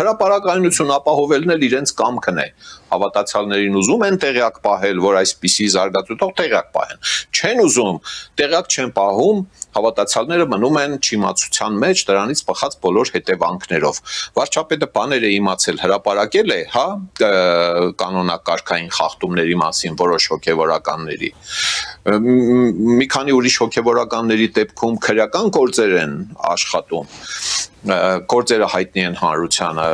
հրապարակայնություն ապահովելն էլ իրենց կամքն է հավատացյալներին ուզում են տեղյակ պահել, որ այսպիսի զարգացումով տեղյակ պահեն։ Չեն ուզում, տեղյակ չեն պահում, հավատացյալները մնում են չիմացության մեջ դրանից բխած բոլոր հետևանքներով։ Վարչապետը բաներ է իմացել, հրապարակել է, հա, կանոնակարգային խախտումների մասին որոշ հոգևորականների։ Մի քանի ուրիշ հոգևորականների դեպքում քրեական գործեր են աշխատում։ Գործերը հայտնի են հանրությանը,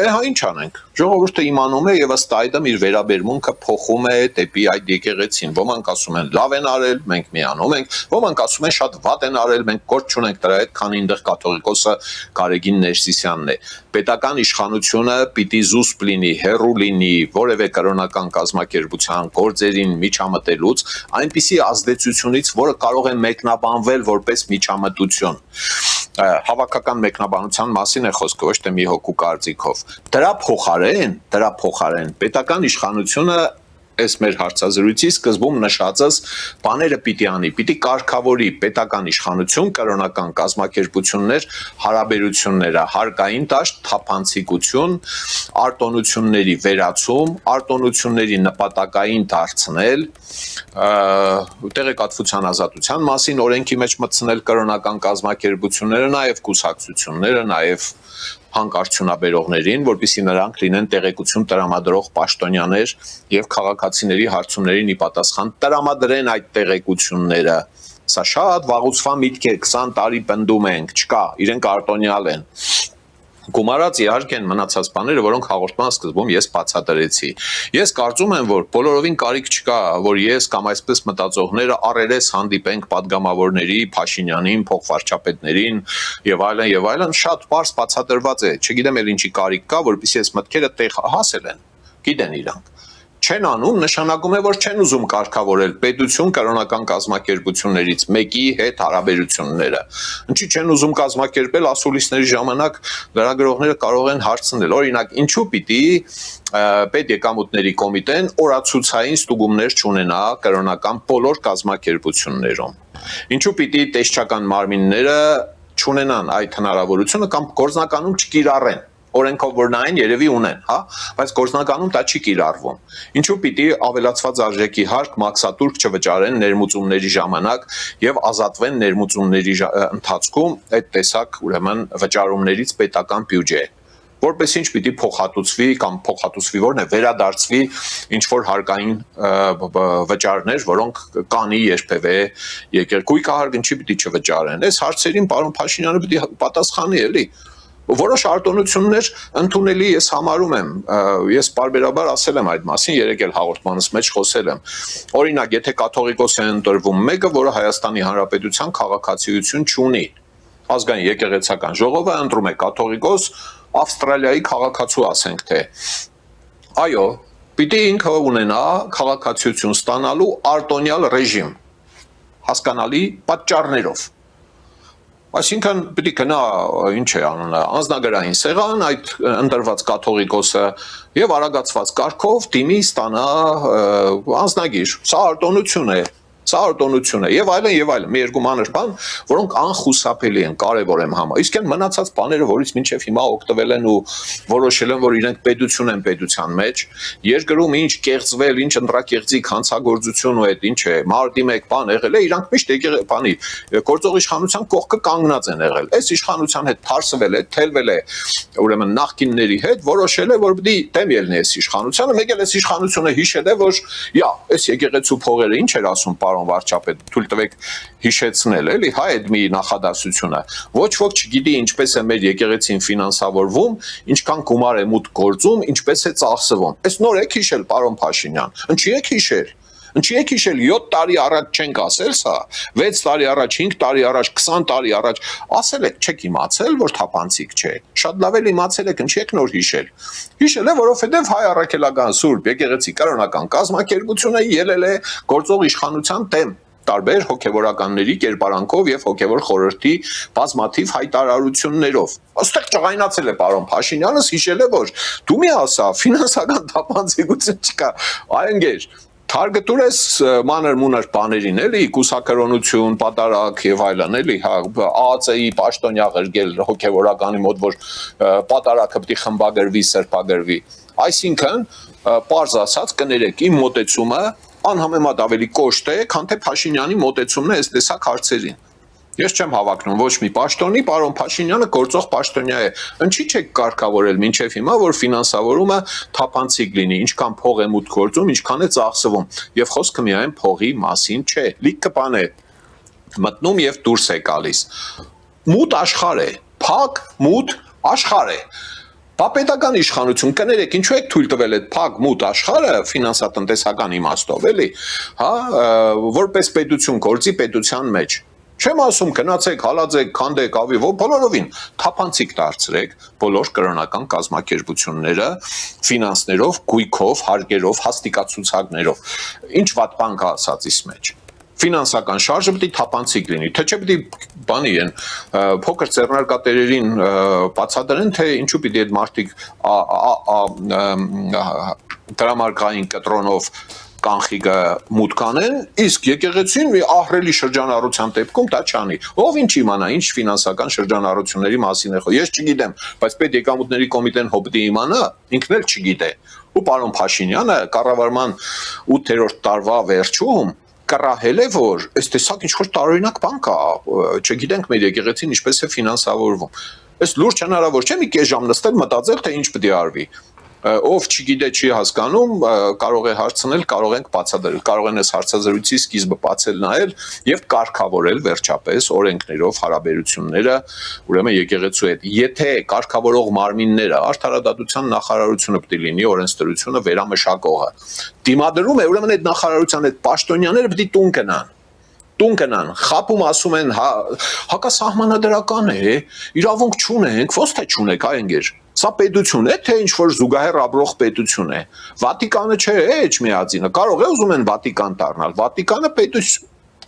հա ինչ անենք, ժողովուրդը իմանում է եւ ըստ այդմ իր վերաբերմունքը փոխում է դեպի այդ եկեղեցին, ոմանք ասում են լավ են արել, մենք միանում ենք, ոմանք ասում են շատ վատ են արել, մենք գործ չունենք դրա հետ, քանի այնտեղ կաթողիկոսը Գարեգին Ներսիսյանն է, պետական իշխանությունը պիտի զուսպ լինի, հեռու լինի որևէ կրոնական կազմակերպության գործերին միջամտելուց, այնպիսի ազդեցությունից, որը կարող է մեկնաբանվել որպես միջամտություն հավաքական մեկնաբանության մասին է խոսքը ոչ թե մի հոգու կարծիքով դրա փոխարեն պետական իշխանությունը այս մեր հարցազրույցի սկզբում նշածս բաները պիտի անի պիտի կարգավորի պետական իշխանություն կրոնական կազմակերպություններ հարաբերությունները հարկային դաշտ թափանցիկություն արտոնությունների վերացում արտոնությունների նպատակային դարձնել տեղեկատվության ազատության մասին օրենքի մեջ մտցնել կրոնական կազմակերպությունները նաև կուսակցությունները նաև հանկարծությունաբերողներին, որպեսզի նրանք լինեն տեղեկություն տրամադրող պաշտոնյաներ եւ քաղաքացիների հարցումներին ի պատասխան տրամադրեն այդ տեղեկությունները։ Սա շատ վաղուց միտք է 20 տարի պնդում ենք, չկա, իրենք արտոնյալ են։ Գումարած իհարկե են մնացած բաները, որոնք հաղորդման սկզբում ես բացատրեցի։ Ես կարծում եմ, որ բոլորովին կարիք չկա, որ ես կամ այսպես մտածողները առերես հանդիպենք падգամավորների, Փաշինյանին, փոխվարչապետներին եւ այլն, շատ པարզ բացատրված է։ Չգիտեմ էլ ինչի կարիք կա, որպեսզի այս մտքերը տեղ հասել են։ Գիտեն իրանք։ Չեն անում, նշանակում է, որ չեն ուզում կարգավորել պետություն կրոնական կազմակերպություններից մեկի հետ հարաբերությունները։ Ինչի չեն ուզում կազմակերպել ասուլիսների ժամանակ լրագրողները կարող են հարցնել, օրինակ, ինչու պիտի պետեկամուտների կոմիտեն օրացուցային ստուգումներ չունենա կրոնական բոլոր կազմակերպություններում։ Ինչու պիտի տեսչական մարմինները չունենան այդ հնարավորությունը կամ գործնականում չկիրառեն։ օրենքով որ նային երևի ունեն, հա, բայց գործնականում դա չի կիրառվում։ Ինչու պիտի ավելացված արժեքի հարկ մաքսատուրք չվճարեն ներմուծումների ժամանակ եւ ազատվեն ներմուծումների ընթացքում այդ տեսակ ուրեմն վճարումներից պետական բյուջե, որպես ինչ պիտի փոխհատուցվի կամ փոխհատուցվի որն է վերադարձվի ինչ որ հարկային վճարներ, որոնք կանի երբևէ եկել գույքահարգ ինչի պիտի չվճարեն։ Այս հարցերին պարոն Փաշինյանը պիտի պատասխանի էլի։ Որոշ արտոնություններ ընդունելի ես համարում եմ, ես բարբերաբար ասել եմ այդ մասին, երեք էլ հաղորդմանս մեջ խոսել եմ։ Օրինակ, եթե կաթողիկոս է ընտրվում մեկը, որը Հայաստանի Հանրապետության քաղաքացիություն չունի, ազգային եկեղեցական ժողովը ընտրում է կաթողիկոս Ավստրալիայի քաղաքացու, ասենք թե, այո, պիտի ինքը ունենա քաղաքացիություն ստանալու արտոնյալ ռեժիմ, հասկանալի պատճառներով։ Այսինքն պիտի գնա ինչ է անունը անձնագրային սեղան այդ ընտրված կաթողիկոսը եւ արագացված կարգով դիմի ստանա անձնագիր։ Սա արտոնություն է։ Սա արտոնություն է եւ այլն, մի երկու մանր բան, որոնք անխուսափելի են, կարեւոր եմ համարում։ Իսկ այն մնացած բաները, որից մինչեւ հիմա օգտվել են ու որոշել են, որ իրենք պետություն են պետության մեջ, երկրում ինչ կեղծվել, ինչ ընտրակեղծիկ հանցագործություն ու այդ ինչ է, մարտի 1 բան եղել է, իրանք միշտ բանի գործող իշխանության կողքը կանգնած են եղել։ Այս իշխանության հետ թարսվել է, թելվել է, ուրեմն նախկինների հետ, որոշել է, որ պիտի դեմ ելնի այս իշխանությանը, մեկ էլ այս իշխանությունը հիշել է, որ այս եկեղեցու փողերը ինչ էր ասում պարոն վարչապետ, թույլ տվեք հիշեցնել, էլի, հա, այդ մի նախադասությունը։ Ոչ ոք չգիտի ինչպես է մեր եկեղեցին ֆինանսավորվում, ինչքան գումար է մուտք գործում, ինչպես է ծախսվում։ Այս նոր եք հիշել, պարոն Փաշինյան։ Ինչի եք հիշել։ Ինչի եք հիշել 7 տարի առաջ չենք ասել սա, 6 տարի առաջ, 5 տարի առաջ, 20 տարի առաջ, ասել եք, չեք իմացել, որ թափանցիկ չէ։ Շատ լավ էլ իմացել եք, ինչի եք նոր հիշել։ Հիշել է, որովհետև հայ առաքելական Սուրբ եկեղեցի կրոնական կազմակերպությունը ելել է գործող իշխանության դեմ տարբեր հոգևորականների կերպարանքով եւ հոգևոր խորհրդի բազմաթիվ հայտարարություններով։ Այստեղ ճղայնացել է պարոն Փաշինյանս, հիշել է, որ դու մի ասա, ֆինանսական թափանցիկություն չկա, այընկեր Թարգտուր ես մանր մունր բաներին, էլի, կուսակրոնություն, պատարակ եւ այլն, էլի, հա, ԱԱՑ-ի պաշտոնյա ղրգել հոգեվորականի մոտ, որ պատարակը պիտի խմբագրվի, սրբագրվի։ Այսինքն, պարզ ասած, կներեք, իմ մոտեցումը անհամեմատ ավելի կոշտ է, քան թե Փաշինյանի մոտեցումն է այս տեսակ հարցերին։ Ես չեմ հավակնում ոչ մի պաշտոնի, պարոն Փաշինյանը գործող պաշտոնյա է։ Ինչի՞ չեք կարգավորել մինչև հիմա, որ ֆինանսավորումը թափանցիկ լինի, ինչքան փող է մուտք գործում, ինչքան է ծախսվում, եւ խոսքը միայն փողի մասին չէ։ Լիքը բան է մտնում եւ դուրս է գալիս։ Մութ աշխարհ է, փակ մութ աշխարհ է։ Պետական իշխանություն կներեք, ինչու եք թույլ տվել այդ փակ մութ աշխարհը ֆինանսատնտեսական իմաստով, էլի, հա, որպես պետություն գործի պետության մեջ։ Չեմ ասում գնացեք, հալածեք, քանդեք, ավի, բոլորովին թափանցիկ դարձրեք բոլոր կրոնական կազմակերպությունները ֆինանսներով, գույքով, հարկերով, հաստիկացուցակներով։ Ինչ վատ բան կա ասածիս մեջ։ Ֆինանսական շարժը պիտի թափանցիկ լինի, թե չէ պիտի բանի են փոքր ձեռնարկատերերին բացատրեն, թե ինչու պիտի այդ մարդիկ դրամարկային կտրոնով կանխիկը մուտք անեն, իսկ եկեղեցին մի ահռելի շրջանառության դեպքում դա չանի։ Ով ինչ իմանա, ինչ ֆինանսական շրջանառությունների մասին է խոսքը։ Ես չգիտեմ, բայց պետ եկամուտների կոմիտեն հոբտի իմանա, ինքն էլ չգիտե։ Ու պարոն Փաշինյանը կառավարման 8-րդ տարվա վերջում կռահել է, որ այս տեսակ ինչ-որ տարօրինակ բան կա, չգիտենք մեր եկեղեցին ինչպես է ֆինանսավորվում։ Այս լուրջ հնարավոր չէ մի կես ժամ նստել մտածել, թե ինչ պետք է արվի։ Ով չգիտե, չի հասկանում, կարող է հարցնել, կարող ենք բացատրել, կարող են այս հարցազրույցի սկիզբը բացել նայել եւ կարգավորել վերջապես օրենքներով հարաբերությունները, ուրեմն եկեղեցու հետ։ Եթե կարգավորող մարմինները արդարադատության նախարարությունը պետք է լինի օրենսդրությունը վերամշակողը, դիմադրում է, ուրեմն այդ նախարարության այդ պաշտոնյաները պետք է տուն գնան, խապում ասում են, հակասահմանադրական է, իրավունք չունենք, ոնց թե չունեք, այընկեր։ Սա պետություն է, թե ինչ-որ զուգահեռ ապրող պետություն է։ Վատիկանը չէ, Էջմիածինը, կարող է ուզում են Վատիկան դառնալ։ Վատիկանը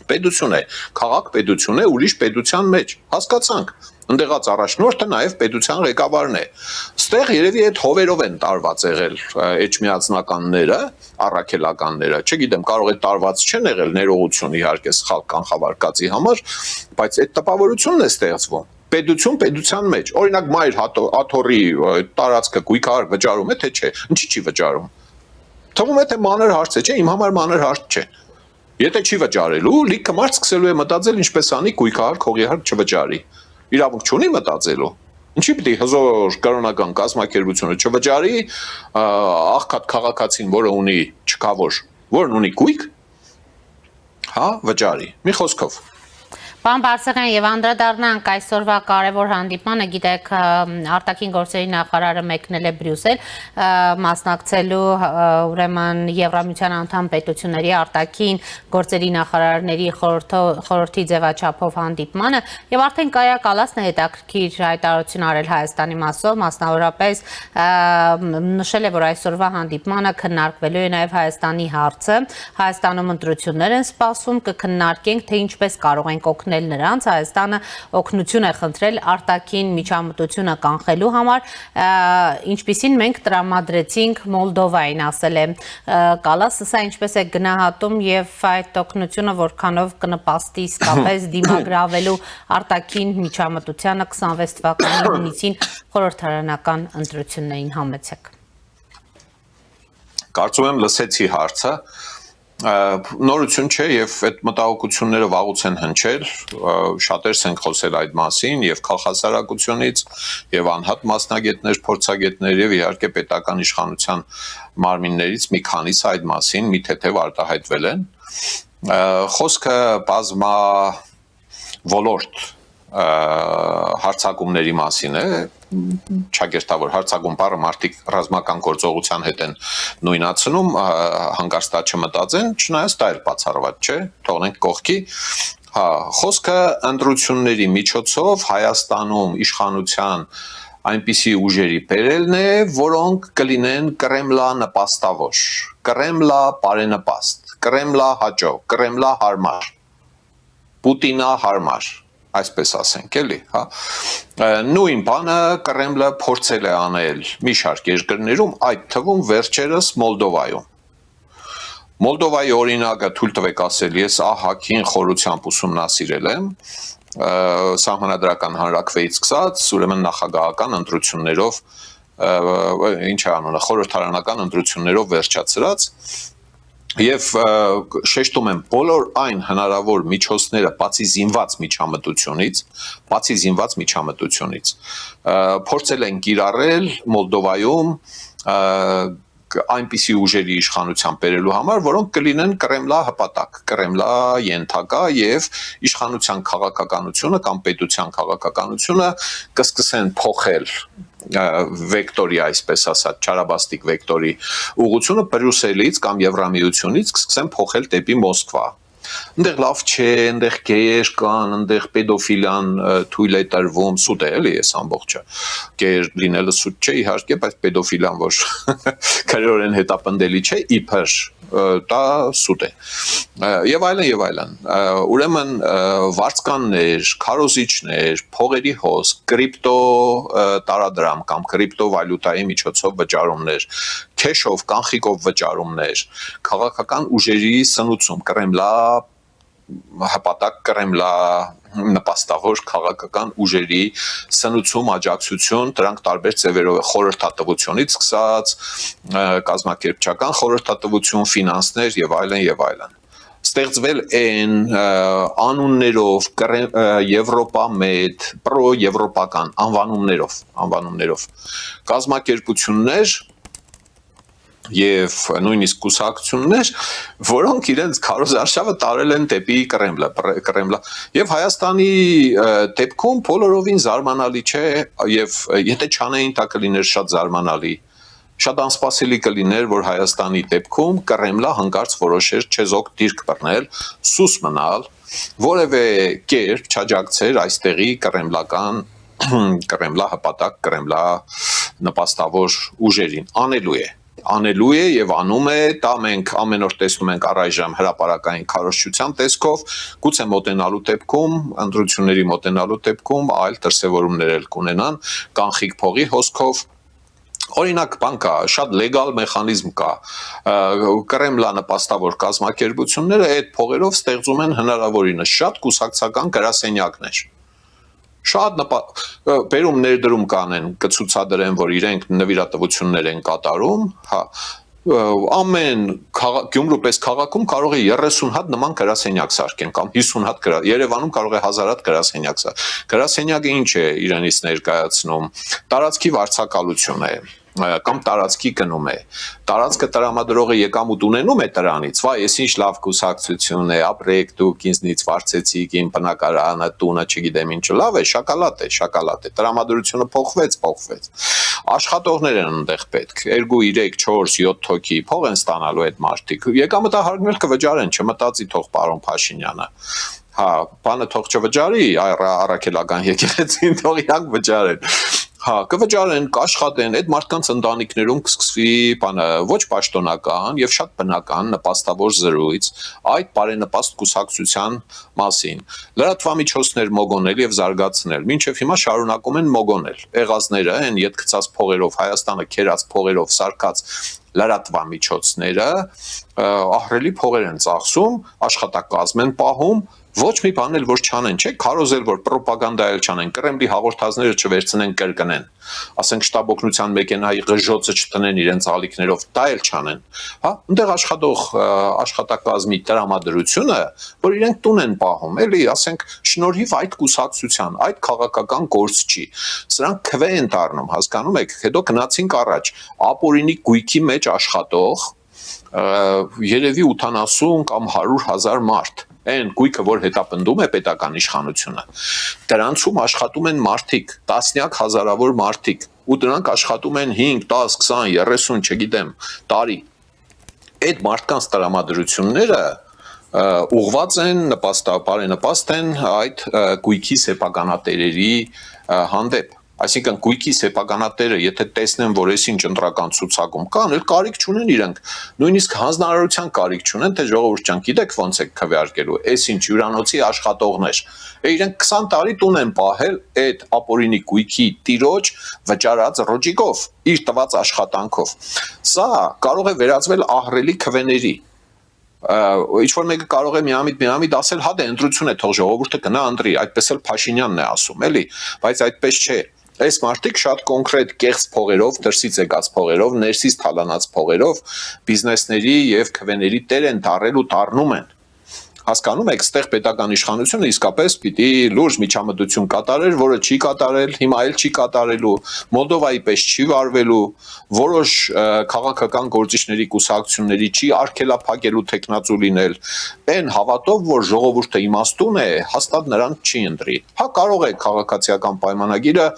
պետություն է, քաղաք պետություն է, ուրիշ պետության մեջ, հասկացանք։ Ընդեղած առաջնորդը նաև պետության ղեկավարն է։ Ստեղ երևի այդ հովերով են տարված եղել էջմիածնականները, առաքելականները, չգիտեմ, կարող է տարված չեն եղել ներողություն իհարկե սխալ կանխավարկածի համար, բայց այդ տպավորությունն է ստեղծվում։ պետության մեջ։ Օրինակ մայր աթոռի տարածքը գույքահար վճարում է, թե չէ։ Ինչի՞ չի վճարում։ Թվում է թե մանր հարց է, չէ, իմ համար մանր հարց չէ։ Եթե չի վճարելու, լիքը մարդ սկսելու է մտածել ինչպես անի գույքահար քողիհար չվճարի։ Իրավունք չունի մտածելու։ Ինչի՞ պիտի հզոր կրոնական կազմակերպությունը չվճարի աղքատ քաղաքացին, որը ունի չկավոր, որն ունի գույք, հա, վճարի։ Մի խոսքով։ Պարոն Բարսեղյան, եւ անդրադառնանք այսօրվա կարևոր հանդիպմանը, գիտեք, արտաքին գործերի նախարարը մեկնել է Բրյուսել, մասնակցելու ուրեմն Եվրամիության անդամ պետությունների արտաքին գործերի նախարարների խորհրդի ձևաչափով հանդիպմանը, եւ արդեն Կայա Կալասն է հետաքրքիր հայտարարություն արել Հայաստանի մասով, մասնավորապես նշել է, որ այսօրվա հանդիպմանը քննարկվելու է նաեւ Հայաստանի հարցը, Հայաստանում ընտրություններ են սպասում, կքննարկենք, թե ինչպես կարող ենք օգնել նրանց, Հայաստանը օգնություն է խնդրել արտաքին միջամտությունը կանխելու համար, ինչպիսին մենք տրամադրեցինք Մոլդովային, ասել է Կալասը, սա ինչպես է գնահատում եւ այդ օգնությունը որքանով կնպաստի իսկապես դիմագրավելու արտաքին միջամտությանը 26 թվականի հունիսին խորհրդարանական ընտրություններին, համեցեք։ Կարծում եմ լսեցի հարցը, նորություն չէ եւ այդ մտահոգությունները վաղուց են հնչել, շատերս են խոսել այդ մասին եւ քաղաքասարակությունից եւ անհատ մասնագետներ, փորձագետներ եւ իհարկե պետական իշխանության մարմիններից մի քանիսը այդ մասին մի թեթև արտահայտվել են։ Խոսքը բազմա ոլորտ հարցակումների մասին է, չագերտավոր հարցակում բառը մարդիկ ռազմական գործողության հետ են նույնացնում, հանկարծ դա չմտածեն, չնայած դա էլ բացառված չէ, թողնենք կողքի։ Հա, խոսքը ընտրությունների միջոցով Հայաստանում իշխանության այնպիսի ուժերի բերելն է, որոնք կլինեն Կրեմլա նպաստավոր, Կրեմլա բարենպաստ, Կրեմլա հաջող, Կրեմլա հարմար, Պուտինա հարմար, այսպես ասենք, էլի, հա։ Նույն բանը Կրեմլը փորձել է անել մի շարք երկրներում, այդ թվում վերջերս Մոլդովայում։ Մոլդովայի օրինակը թույլ տվեք ասել, ես ահագին խորությամբ ուսումնասիրել եմ, սահմանադրական հանրաքվեից սկսած, ուրեմն նախագահական ընտրություններով, ինչ է անունը, խորհրդարանական ընտրություններով վերջացրած, եւ շեշտում եմ բոլոր այն հնարավոր միջոցները բացի զինված միջամտությունից, փորձել են կիրառել Մոլդովայում այնպիսի ուժերի իշխանության բերելու համար, որոնք կլինեն Կրեմլա հպատակ, Կրեմլա ենթակա եւ իշխանության քաղաքականությունը կամ պետության քաղաքականությունը կսկսեն փոխել վեկտորի, այսպես ասած, չարաբաստիկ վեկտորի ուղղությունը Բրյուսելից կամ Եվրամիությունից կսկսեն փոխել դեպի Մոսկվա։ Այնտեղ լավ չէ, այնտեղ գեյեր կան, այնտեղ պետոֆիլիան թույլ է տրվում, սուտ է, էլի էս ամբողջը։ Գեյեր լինելը սուտ չէ, իհարկե, բայց պետոֆիլիան որ քրեորեն հետապնդելի չէ, իբր դա սուտ է։ Եվ այլն եւ այլն։ Ուրեմն վարձկաններ, քարոզիչներ, փողերի հոսք, կրիպտո տարադրամ կամ կրիպտո վալյուտայի միջոցով վճարումներ, քեշով, կանխիկով վճարումներ, քաղաքական ուժերի սնուցում, Կրեմլա հպատակ, Կրեմլա նպաստավոր քաղաքական ուժերի սնուցում, աջակցություն, դրանք տարբեր ձևերով խորհրդատվությունից սկսած, կազմակերպչական խորհրդատվություն, ֆինանսներ եւ այլն։ Ստեղծվել են անուններով Եվրոպամետ, պրո-եվրոպական անվանումներով կազմակերպություններ եւ նույնիսկ կուսակցություններ, որոնք իրենց քարոզարշավը տարել են դեպի Կրեմլա եւ Հայաստանի դեպքում բոլորովին զարմանալի չէ եւ եթե չանեին դա կլիներ շատ զարմանալի, շատ անսպասելի կլիներ, որ Հայաստանի դեպքում Կրեմլա հանկարծ որոշեր չեզոք դիրք բռնել, սուս մնալ, որևէ կերպ չաջակցեր այստեղի Կրեմլա հպատակ, Կրեմլա նպաստավոր ուժերին, անելու է եւ անում է, դա մենք ամեն օր տեսնում ենք առայժմ հրապարակային քարոզչության տեսքով, գուցե մոտենալու դեպքում, ընտրությունների մոտենալու դեպքում այլ դրսևորումներ էլ կունենան, կանխիկ փողի հոսքով, օրինակ բան կա, շատ լեգալ մեխանիզմ կա, Կրեմլա նպաստավոր կազմակերպությունները այդ փողերով ստեղծում են հնարավորինս շատ կուսակցական գրասենյակներ, Շատ բերում ներդրում կանեն, կցուցադրեն, որ իրենք նվիրատվություններ են կատարում, հա, ամեն Գյումրու պես քաղաքում կարող է 30 հատ նման գրասենյակ սարքեն կամ 50 հատ Երևանում կարող է 1000 հատ գրասենյակ սարքեն։ Գրասենյակը ինչ է իրենից ներկայացնում, տարածքի վարձակալություն է կամ տարածքի գնում է, տարածքը տրամադրողը եկամուտ ունենում է դրանից, վայ, ես ինչ լավ կուսակցություն է, ապրեք դուք ինձնից վարձեցիք իմ բնակարանը, տունը, չգիտեմ ինչը, լավ է, շակալատ է, տրամադրությունը փոխվեց, աշխատողներ են այնտեղ պետք, 2, 3, 4, 7 հոգի, փող են ստանալու այդ մարդիկ, եկամտահարկներ կվճարեն, չմտածի թող պարոն Փաշինյանը, հա, բանը թող չվճարի, առաքելական եկեղեցին թող իրանք վճարեն, հա, կվճարեն, կաշխատեն, այդ մարդկանց ընտանիքներում կսկսվի ոչ պաշտոնական եւ շատ բնական նպաստավոր զրույց այդ բարենպաստ կուսակցության մասին։ Լրատվամիջոցներ մոգոնել եւ զարգացնել, մինչեւ հիմա շարունակում են մոգոնել։ Եղածները են ետ գցած փողերով, Հայաստանը քերած փողերով սարկած լրատվամիջոցները ահռելի փողեր են ծախսում, աշխատակազմ են պահում, ոչ մի բան էլ որ չանեն, չէ, քարոզել որ ռոպագանդա էլ չանեն, Կրեմլի հաղորդազները չվերցնեն կրկնեն, ասենք շտաբ օգնության մեքենայի ղժոցը չտնեն իրենց ալիքներով, դա էլ չանեն, հա, այնտեղ աշխատակազմի տրամադրությունը, որ իրենք տուն են պահում, էլի, ասենք, շնորհիվ այդ կուսակցության, այդ քաղաքական գործչի, սրանք քվե են դառնում, հասկանում եք, հետո գնացինք առաջ, ապօրինի գույքի մեջ աշխատող երևի 80 կամ 100,000 մարդ Այն գույքը, որ հետապնդում է պետական իշխանությունը, դրանցում աշխատում են մարդիկ, տասնյակ հազարավոր մարդիկ, ու դրանք աշխատում են 5, 10, 20, 30, չգիտեմ, տարի։ Այդ մարդկանց տրամադրությունները ուղղված են, բարենպաստ են այդ գույքի սեփականատերերի հանդեպ։ Այսինքն գույքի սեփականատերը, եթե տեսնեն, որ այսինչ ընտրական ցուցակում կան, էլ կարիք չունեն իրենք, նույնիսկ հանձնարարության կարիք չունեն, թե ժողովուրդ ջան, գիտեք ոնց է քվեարկելու, այսինչ հյուրանոցի աշխատողներ, իրենք 20 տարի տուն են պահել այդ ապօրինի գույքի տիրոջ վճարած ռոճիկով, իր տված աշխատանքով։ Սա կարող է վերածվել ահռելի քվեների։ Ինչ-որ մեկը կարող է միամիտ ասել, հա դե ընտրություն է, թող ժողովուրդը գնա ընտրի, այդպես էլ Փաշինյանն է ասում, էլի, բայց այդպես չէ։ Այս մարդիկ շատ կոնկրետ կեղծ փողերով, դրսից եկած փողերով, ներսից թալանած փողերով բիզնեսների եւ քվեների տեր են դառել ու դառնում են։ Հասկանում եք, ստեղ պետական իշխանությունը իսկապես պիտի լուրջ միջամտություն կատարեր, որը չի կատարել, հիմա էլ չի կատարելու, Մոլդովայի պես չի վարվելու, որոշ քաղաքական գործիչների կուսակցությունների չի արգելափակելու տեխնացու լինել, այն հավատով, որ ժողովուրդը իմաստուն է, հաստատ նրան չի ընտրի։ Հա կարող է քաղաքացիական պայմանագիրը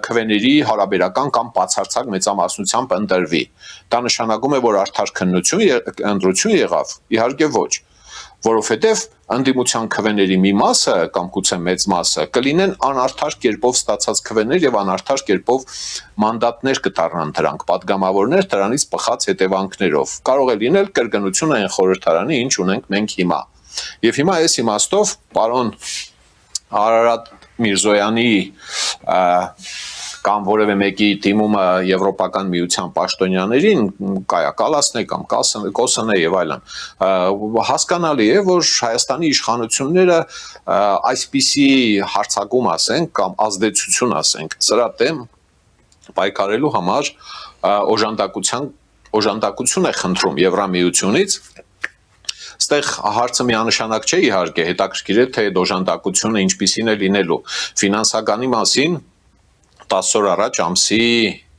քվեների հարաբերական կամ բացարձակ մեծամասնությամբ ընտրվի։ Դա նշանակում է, որ արդար ընտրություն եղավ, իհարկե ոչ։ Որովհետև ընդդիմության քվեների մի մասը կամ գուցե մեծ մասը կլինեն անարդար կերպով ստացած քվեներ եւ անարդար կերպով մանդատներ կդառնան դրանք, падգամավորներ դրանից բխած հետևանքներով։ Կարող է լինել կրկնություն այն խորհրդարանի, ինչ ունենք մենք հիմա։ Եվ հիմա այս իմաստով պարոն Արարատ Միրզոյանի կամ որևէ մեկի դիմումը Եվրոպական միության պաշտոնյաներին կայակալացնե կամ կոսնե եւ այլն հասկանալի է որ Հայաստանի իշխանությունները այսպիսի հարցակում ասենք կամ ազդեցություն ասենք սրա դեմ պայքարելու համար օժանդակություն է խնդրում Եվրամիությունից Ստեղ հարցը միանշանակ չէ իհարկե հետաքրքիր է թե օժանդակությունը ինչպիսին է լինելու ֆինանսականի մասին 10 օր առաջ ամսի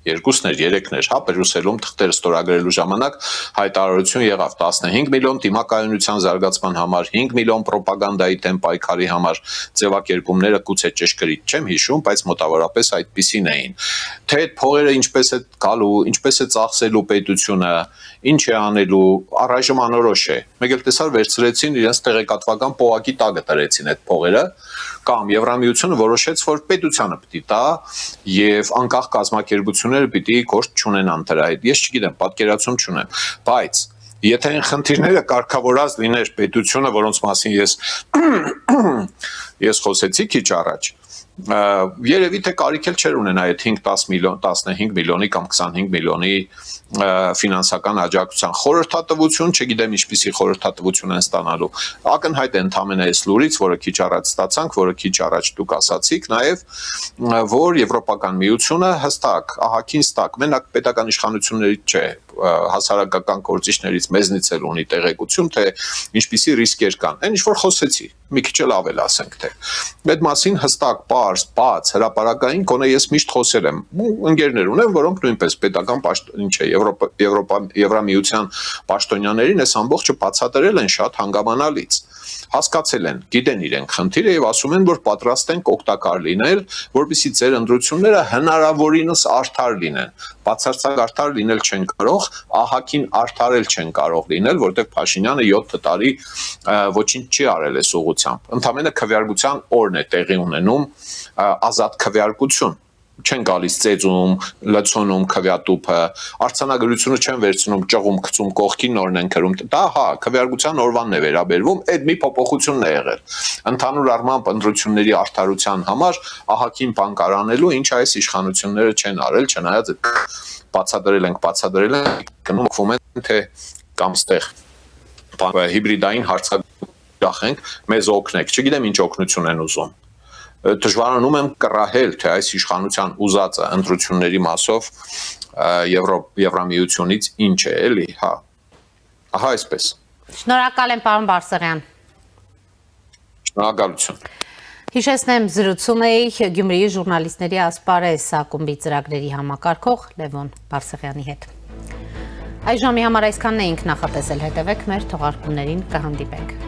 2-ներ, 3-ներ, հա, Բրյուսելում թղթեր ստորագրելու ժամանակ հայտարարություն եղավ 15 միլիոն դիմակայունության զարգացման համար, 5 միլիոն ռոպագանդայի դեմ պայքարի համար, ձևակերպումները գուցե ճշգրիտ չեմ հիշում, բայց մոտավորապես այդպիսին էին։ Թե այդ փողերը ինչպես է գալու, ինչպես է ծախսելու պետությունը, ինչ է անելու, առայժմ անորոշ է։ Մեկ էլ տեսար վերցրեցին իրենց տեղեկատվական պողակի տակը դրեցին այդ փողերը, կամ Եվրամիությունը որոշեց, որ պետությանը պիտի տա եւ անկախ կազմակերպությունները պիտի գործ չունենան դրա հետ։ Ես չգիտեմ, պատկերացում չունեմ, բայց եթե այն խնդիրները կարգավորած լիներ պետությունը, որոնց մասին ես խոսեցի քիչ առաջ, երևի թե կարիք էլ չէր ունենա այդ 5-10 միլիոն, 15 միլիոնի կամ 25 միլիոնի ֆինանսական աջակցության խորհրդատվություն, չգիտեմ ինչպիսի խորհրդատվություն են ստանալու։ Ակնհայտ է ընդամենը այս լուրից, որը քիչ առաջ ստացանք, որը քիչ առաջ դուք ասացիք, նաև որ Եվրոպական միությունը հստակ, ահագին հստակ, մենակ պետական իշխանություններից չէ, հասարակական գործիչներից մեզնից էլ ունի տեղեկություն, թե ինչպիսի ռիսկեր կան։ Այն ինչ որ խոսեցի, մի քիչ էլ ավել ասենք թե։ Այդ մասին հստակ, պարզ, բաց, հրապարակային գոնե ես միշտ խոսել եմ։ Ընկերներ ունեմ, որոնք նույնպես պետական ինչ է, Եվրամիության պաշտոնյաներին այս ամբողջը բացատրել են շատ հանգամանալից։ Հասկացել են, գիտեն իրենք խնդիրը եւ ասում են, որ պատրաստ են օգտակար լինել, որպեսզի ձեր ընտրությունները հնարավորինս արդար լինեն։ Բացարձակ արդար լինել չեն կարող, ահագին արդարել չեն կարող լինել, որտեղ Փաշինյանը 7 տարի ոչինչ չի արել այս ուղղությամբ։ Ընդամենը քվեարկության օրն է տեղի ունենում, ազատ քվեարկություն։ Չեն գալիս ծեծում, լցոնում քվեատուփը, արձանագրությունը չեն վերցնում, ճղում, գցում կողքին նորն են քրում։ Դա հա, քվեարկության օրվանն է վերաբերվում, այդ մի փոփոխությունն է եղել։ Ընդհանուր առմամբ ընտրությունների արդարության համար ահագին բան կարանելու, ինչ այս իշխանությունները չեն արել, չնայած բացատրել ենք, գնում են թե կամ ստեղ հիբրիդային հարցակարգ ենք, մեզ օգնեք, չգիտեմ ինչ օգնություն են ուզում։ Դժվարանում եմ կռահել, թե այս իշխանության ուզածը ընտրությունների մասով Եվրամիությունից ինչ է, էլի, հա։ Ահա այսպես։ Շնորհակալ եմ, պարոն Բարսեղյան։ Շնորհակալություն։ Հիշեցնեմ, զրուցում էի Գյումրիի ժուրնալիստների ասպարեզ ակումբի ծրագրերի համակարգող Լևոն Բարսեղյանի հետ։ Այս ժամի համար այսքանն էինք նախատեսել, հետևեք մեր թողարկումներին, կհանդիպենք։